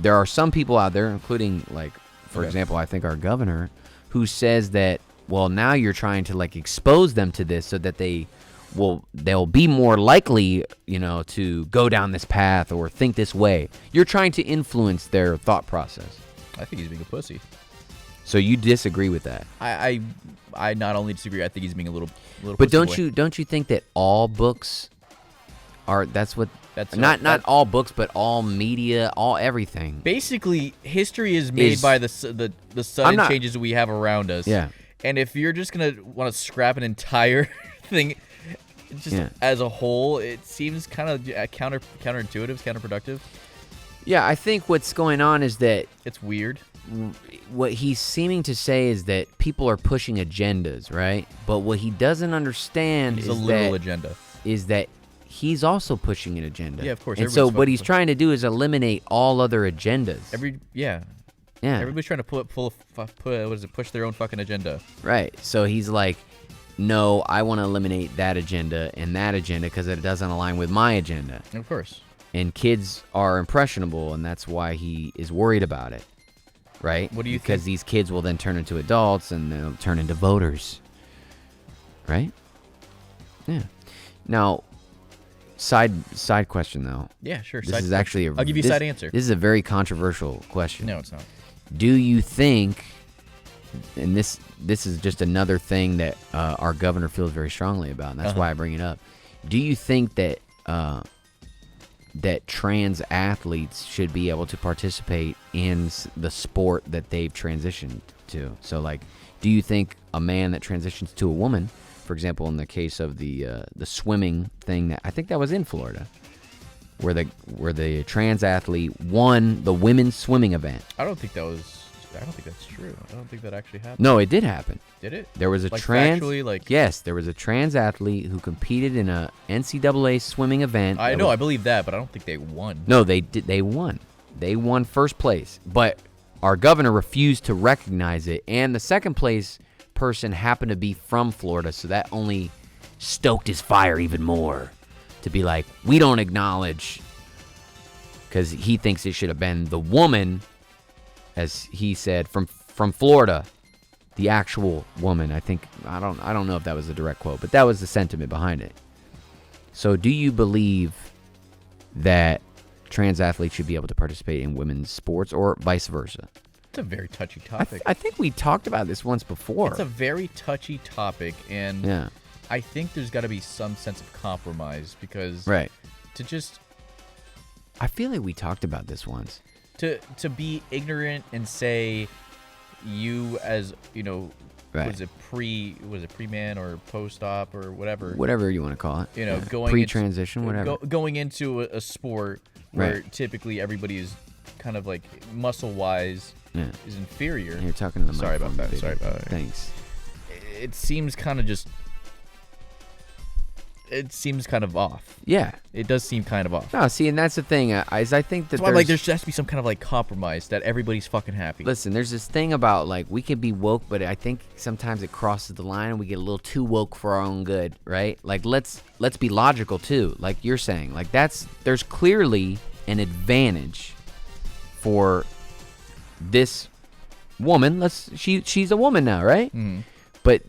there are some people out there, including, like, for Okay. example, I think our governor, who says that, well, now you're trying to, like, expose them to this so that they'll be more likely, to go down this path or think this way. You're trying to influence their thought process. I think he's being a pussy. So you disagree with that? I not only disagree, I think he's being a little But pussy boy. don't you think that all books are That's not all books, but all media, all everything? Basically, history is made by the sudden changes we have around us. Yeah. And if you're just gonna want to scrap an entire thing, just as a whole, it seems kind of counterintuitive, counterproductive. Yeah, I think what's going on is that It's weird. what he's seeming to say is that people are pushing agendas, right? But what he doesn't understand It's a literal agenda. is that he's also pushing an agenda. Yeah, of course, And so everybody's what he's fucking- trying to do is eliminate all other agendas. Yeah. Everybody's trying to push their own fucking agenda. Right. So he's like, no, I want to eliminate that agenda and that agenda because it doesn't align with my agenda. Of course. And kids are impressionable, and that's why he is worried about it. Right? What do you think? Because these kids will then turn into adults and they'll turn into voters. Right? Yeah. Now, side question, though. Yeah, sure. This is actually I'll give you a side answer. This is a very controversial question. No, it's not. Do you think, and this is just another thing that our governor feels very strongly about, and that's why I bring it up. Do you think that that trans athletes should be able to participate in the sport that they've transitioned to? So, like, do you think a man that transitions to a woman, for example, in the case of the swimming thing, that I think that was in Florida, where the trans athlete won the women's swimming event? I don't think that's true. I don't think that actually happened. No, it did happen. Did it? There was a yes, there was a trans athlete who competed in a NCAA swimming event. I believe that, but I don't think they won. No, they did. They won. They won first place, but our governor refused to recognize it, and the second place person happened to be from Florida, so that only stoked his fire even more to be like, we don't acknowledge, because he thinks it should have been the woman, as he said, from Florida, the actual woman. I don't know if that was a direct quote, but that was the sentiment behind it. So do you believe that trans athletes should be able to participate in women's sports or vice versa? It's a very touchy topic. I think we talked about this once before. It's a very touchy topic, and yeah. I think there's got to be some sense of compromise, because right. I feel like we talked about this once. To be ignorant and say you, as you know, right. was it pre-man or post-op or whatever you want to call it, you know, yeah. going pre-transition, whatever, going into a sport where right. typically everybody is kind of like muscle-wise is inferior. You're talking to the Sorry about that. Baby. Sorry about it. Thanks. It seems kind of just. It seems kind of off. Yeah. It does seem kind of off. No, see, and that's the thing. I think that there has to be some kind of like compromise that everybody's fucking happy. Listen, there's this thing about like we can be woke, but I think sometimes it crosses the line and we get a little too woke for our own good, right? Like let's be logical too, like you're saying. Like there's clearly an advantage for this woman. She's a woman now, right? Mm-hmm. But.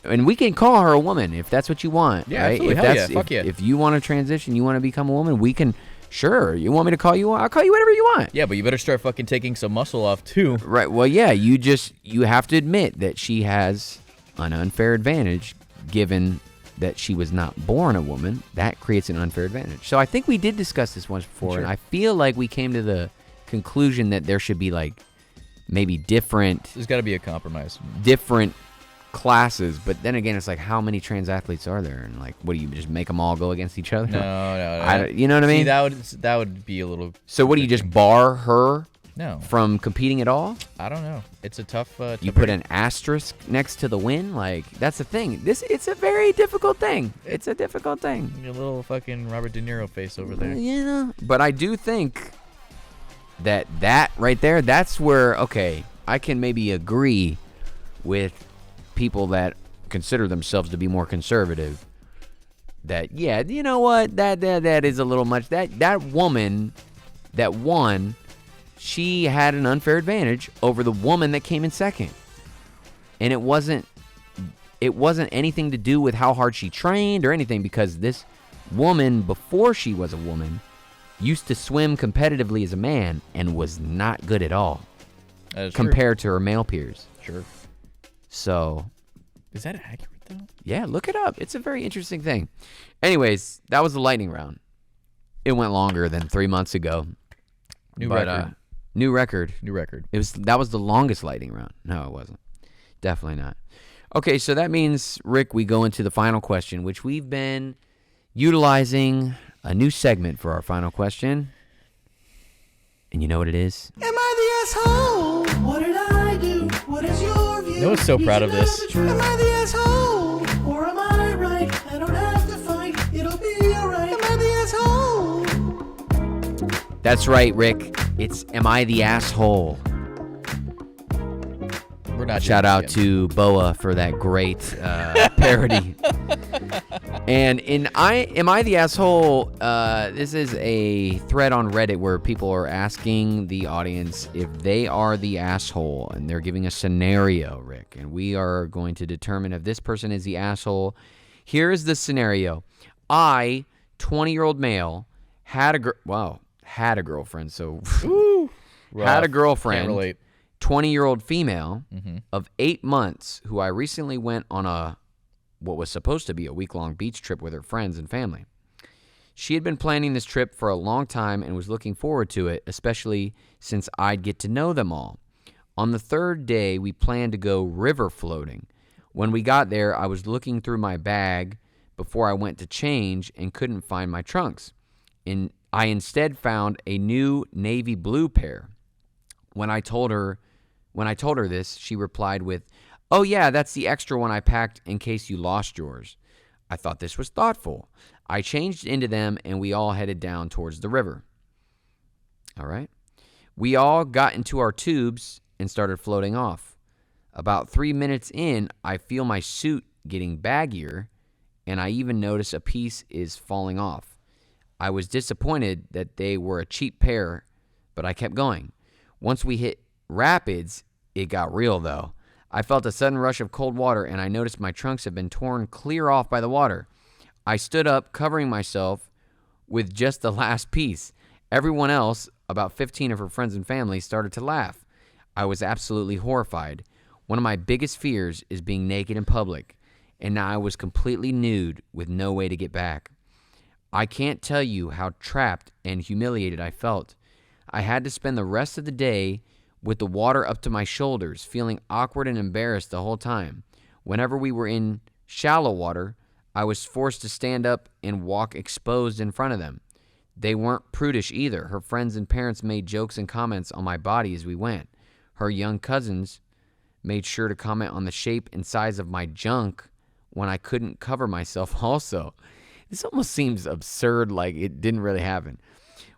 And we can call her a woman if that's what you want, yeah, right? Absolutely. Fuck yeah. If you want to transition, you want to become a woman, we can. Sure, you want me to call you? I'll call you whatever you want. Yeah, but you better start fucking taking some muscle off too. Right. Well, yeah. You have to admit that she has an unfair advantage, given that she was not born a woman. That creates an unfair advantage. So I think we did discuss this once before, sure. And I feel like we came to the conclusion that there should be like maybe different. There's got to be a compromise. Different classes, but then again, it's like how many trans athletes are there, and like, what do you just make them all go against each other? No. You know what I mean? That would be a little. So what do you just bar her? No. From competing at all? I don't know. It's a tough. You put an asterisk next to the win. Like that's the thing. It's a very difficult thing. It's a difficult thing. Your little fucking Robert De Niro face over there. Yeah, but I do think that right there, that's where I can maybe agree with people that consider themselves to be more conservative, that you know what, that is a little much. That woman that won, she had an unfair advantage over the woman that came in second, and it wasn't anything to do with how hard she trained or anything, because this woman, before she was a woman, used to swim competitively as a man and was not good at all compared to her male peers. Sure. So, is that accurate though? Yeah, look it up. It's a very interesting thing. Anyways, that was the lightning round. It went longer than 3 months ago. New record. That was the longest lightning round. No, it wasn't. Definitely not. Okay, so that means, Rick, we go into the final question, which we've been utilizing a new segment for our final question. And you know what it is? Am I the asshole? What did I do? What is your view? No one's so proud of this. Am I the asshole? Or am I right? I don't have to fight. It'll be alright. Am I the asshole? That's right, Rick. It's Am I the Asshole? not Shout out to Boa for that great parody. And Am I the Asshole? This is a thread on Reddit where people are asking the audience if they are the asshole, and they're giving a scenario, Rick, and we are going to determine if this person is the asshole. Here's the scenario. I, 20-year-old male, had a girlfriend, so had a girlfriend. Can't relate. 20-year-old female of 8 months who I recently went on what was supposed to be a week-long beach trip with her friends and family. She had been planning this trip for a long time and was looking forward to it, especially since I'd get to know them all. On the third day, we planned to go river floating. When we got there, I was looking through my bag before I went to change and couldn't find my trunks. I instead found a new navy blue pair. When I told her this, she replied with, "Oh yeah, that's the extra one I packed in case you lost yours." I thought this was thoughtful. I changed into them and we all headed down towards the river. All right. We all got into our tubes and started floating off. About 3 minutes in, I feel my suit getting baggier, and I even notice a piece is falling off. I was disappointed that they were a cheap pair, but I kept going. Once we hit rapids, it got real though. I felt a sudden rush of cold water, and I noticed my trunks had been torn clear off by the water. I stood up, covering myself with just the last piece. Everyone else, about 15 of her friends and family, started to laugh. I was absolutely horrified. One of my biggest fears is being naked in public, and now I was completely nude with no way to get back. I can't tell you how trapped and humiliated I felt. I had to spend the rest of the day with the water up to my shoulders, feeling awkward and embarrassed the whole time. Whenever we were in shallow water, I was forced to stand up and walk exposed in front of them. They weren't prudish either. Her friends and parents made jokes and comments on my body as we went. Her young cousins made sure to comment on the shape and size of my junk when I couldn't cover myself also. This almost seems absurd, like it didn't really happen.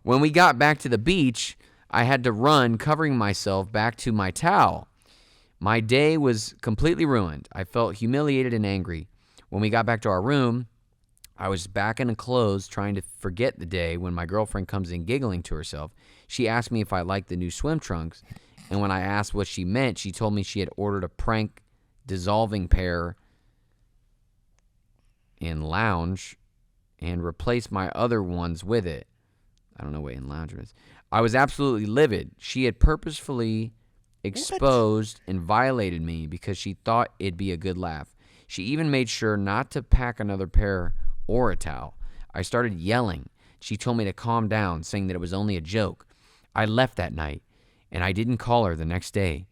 When we got back to the beach, I had to run, covering myself, back to my towel. My day was completely ruined. I felt humiliated and angry. When we got back to our room, I was back in the clothes trying to forget the day when my girlfriend comes in giggling to herself. She asked me if I liked the new swim trunks, and when I asked what she meant, she told me she had ordered a prank dissolving pair in lounge and replaced my other ones with it. I don't know what in lounge is. I was absolutely livid. She had purposefully exposed and violated me because she thought it'd be a good laugh. She even made sure not to pack another pair or a towel. I started yelling. She told me to calm down, saying that it was only a joke. I left that night, and I didn't call her the next day.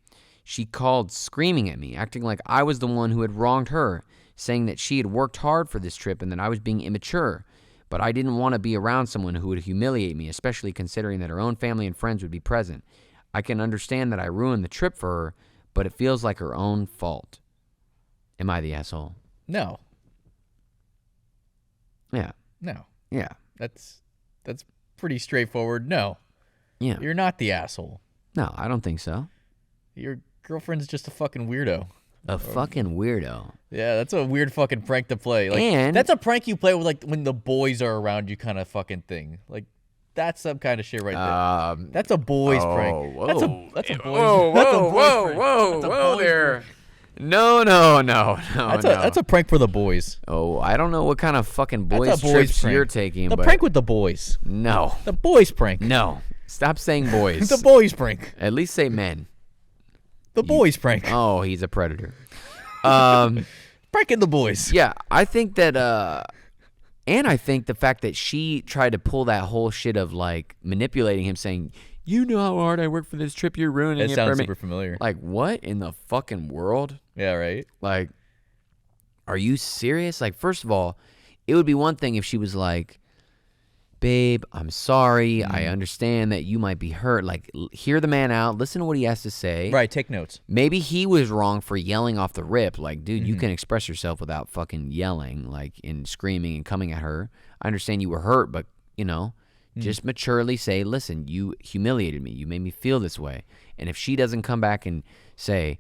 She called screaming at me, acting like I was the one who had wronged her, saying that she had worked hard for this trip and that I was being immature. But I didn't want to be around someone who would humiliate me, especially considering that her own family and friends would be present. I can understand that I ruined the trip for her, but it feels like her own fault. Am I the asshole? No. Yeah. No. Yeah. That's pretty straightforward. No. Yeah. You're not the asshole. No, I don't think so. Your girlfriend's just a fucking weirdo. A fucking weirdo. Yeah, that's a weird fucking prank to play. Like, And that's a prank you play with, like, when the boys are around you kind of fucking thing. Like, that's some kind of shit right there. That's a boys prank. Whoa. That's a boys. Whoa, That's a whoa, boys whoa, prank. whoa there. No. That's a prank for the boys. Oh, I don't know what kind of fucking That's boys a boys trips prank. you're taking. The but prank with the boys. No. The boys prank. No. Stop saying boys. The boys prank. At least say men. The boys prank. Oh, he's a predator. Pranking the boys. Yeah, I think that, and I think the fact that she tried to pull that whole shit of, like, manipulating him, saying, you know how hard I worked for this trip, you're ruining it It for sounds me. super familiar. Like, what in the fucking world? Yeah, right? Like, are you serious? Like, first of all, it would be one thing if she was like, babe, I'm sorry. I understand that you might be hurt. Like, hear the man out. Listen to what he has to say. Right, take notes. Maybe he was wrong for yelling off the rip. Like, dude, you can express yourself without fucking yelling, like, and screaming and coming at her. I understand you were hurt, but, you know, just maturely say, listen, you humiliated me. You made me feel this way. And if she doesn't come back and say,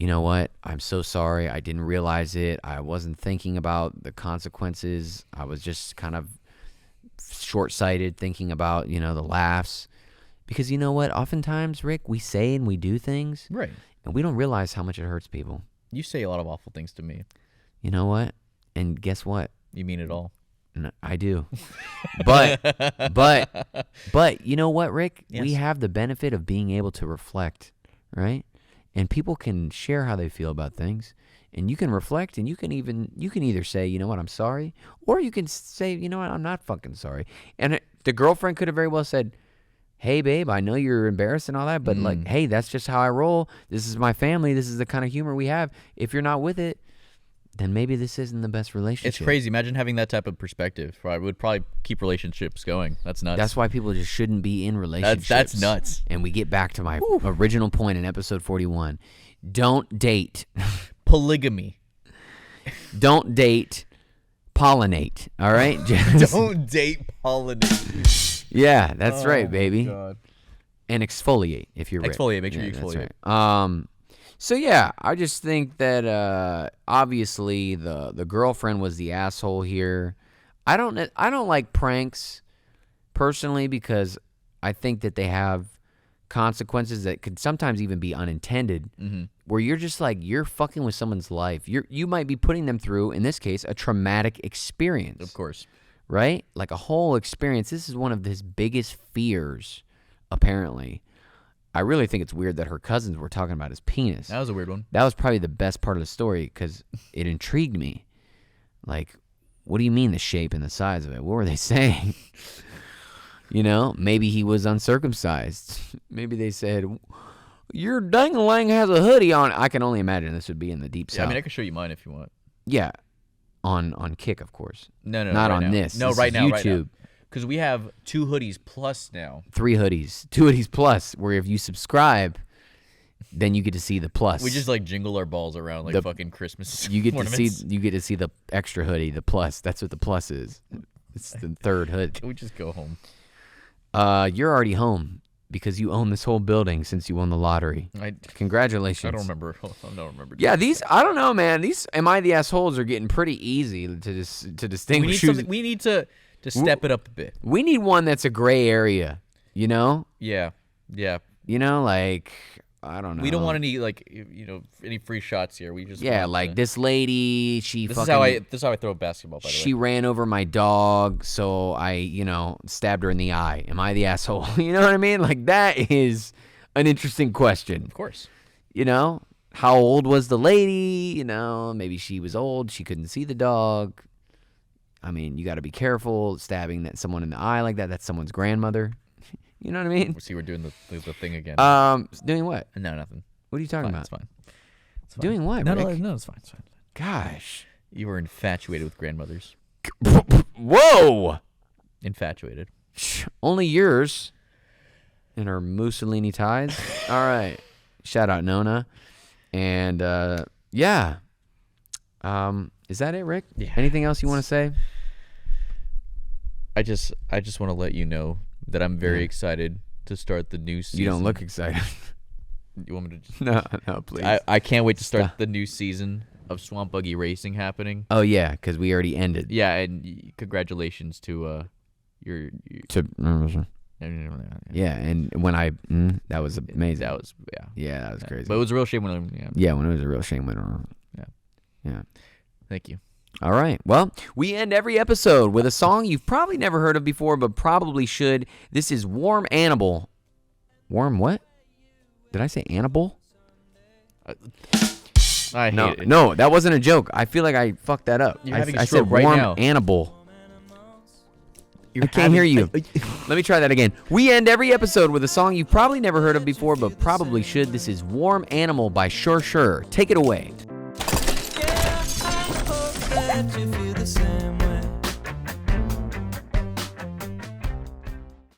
you know what? I'm so sorry. I didn't realize it. I wasn't thinking about the consequences. I was just kind of short-sighted thinking about, the laughs. Because you know what? Oftentimes, Rick, we say and we do things. Right. And we don't realize how much it hurts people. You say a lot of awful things to me. You know what? And guess what? You mean it all. No, I do. But you know what, Rick? Yes. We have the benefit of being able to reflect, right? And people can share how they feel about things. And you can reflect, and you can either say, you know what, I'm sorry, or you can say, you know what, I'm not fucking sorry. And the girlfriend could have very well said, hey, babe, I know you're embarrassed and all that, but like, hey, that's just how I roll. This is my family. This is the kind of humor we have. If you're not with it, then maybe this isn't the best relationship. It's crazy. Imagine having that type of perspective. I would probably keep relationships going. That's nuts. That's why people just shouldn't be in relationships. That's nuts. And we get back to my original point in episode 41. Don't date. Polygamy. Don't date. Pollinate. All right? Don't date, pollinate. Yeah, that's right, baby. God. And exfoliate if you're Rick. Exfoliate. Make sure you that's exfoliate. right. So yeah, I just think that obviously the girlfriend was the asshole here. I don't like pranks personally because I think that they have consequences that could sometimes even be unintended. Mm-hmm. Where you're just like you're fucking with someone's life. You might be putting them through, in this case, a traumatic experience. Of course. Right? Like a whole experience. This is one of his biggest fears, apparently. I really think it's weird that her cousins were talking about his penis. That was a weird one. That was probably the best part of the story because it intrigued me. Like, what do you mean the shape and the size of it? What were they saying? Maybe he was uncircumcised. Maybe they said, your dang-a-lang has a hoodie on. I can only imagine this would be in the deep south. I mean, I can show you mine if you want. Yeah. On Kick, of course. No. Not right on now. this. No, This right is now. YouTube. Because we have 2 hoodies plus now. 3 hoodies. 2 hoodies plus, where if you subscribe, then you get to see the plus. We just like jingle our balls around like fucking Christmas. You get ornaments. to see the extra hoodie, the plus. That's what the plus is. It's the third hood. Can we just go home? You're already home because you own this whole building since you won the lottery. Congratulations. I don't remember. I don't remember. Yeah, I don't know, man. These Am I the Assholes are getting pretty easy to distinguish. We need to step it up a bit. We need one that's a gray area, Yeah. Like, I don't know. We don't want any any free shots here. We just like this lady, This is how I throw a basketball. By the way, she ran over my dog, so I stabbed her in the eye. Am I the asshole? You know what I mean? Like, that is an interesting question. Of course. How old was the lady? Maybe she was old. She couldn't see the dog. I mean, you got to be careful stabbing someone in the eye like that. That's someone's grandmother. You know what I mean? See, we're doing the thing again. Doing what? No, nothing. What are you talking about? It's fine. Doing what, No, Rick? no, it's fine. It's fine. Gosh. You were infatuated with grandmothers. Whoa! Infatuated. Only yours. And her Mussolini ties. All right. Shout out Nona. And yeah. Is that it, Rick? Yeah. Anything else you want to say? I just want to let you know that I'm very excited to start the new season. You don't look excited. You want me to just... No, please. I can't wait to start the new season of Swamp Buggy Racing happening. Oh, yeah, because we already ended. Yeah, and congratulations to your... Yeah, and when that was amazing. That was, Yeah, that was crazy. But it was a real shame when when it was a real shame. Yeah. Thank you. All right. Well, we end every episode with a song you've probably never heard of before, but probably should. This is Warm Animal. Warm what? Did I say Annibal? I hate it. No, that wasn't a joke. I feel like I fucked that up. You're having a I stroke said right Warm now. Annibal. I can't hear you. Let me try that again. We end every episode with a song you've probably never heard of before, but probably should. This is Warm Animal by Sure Sure. Take it away.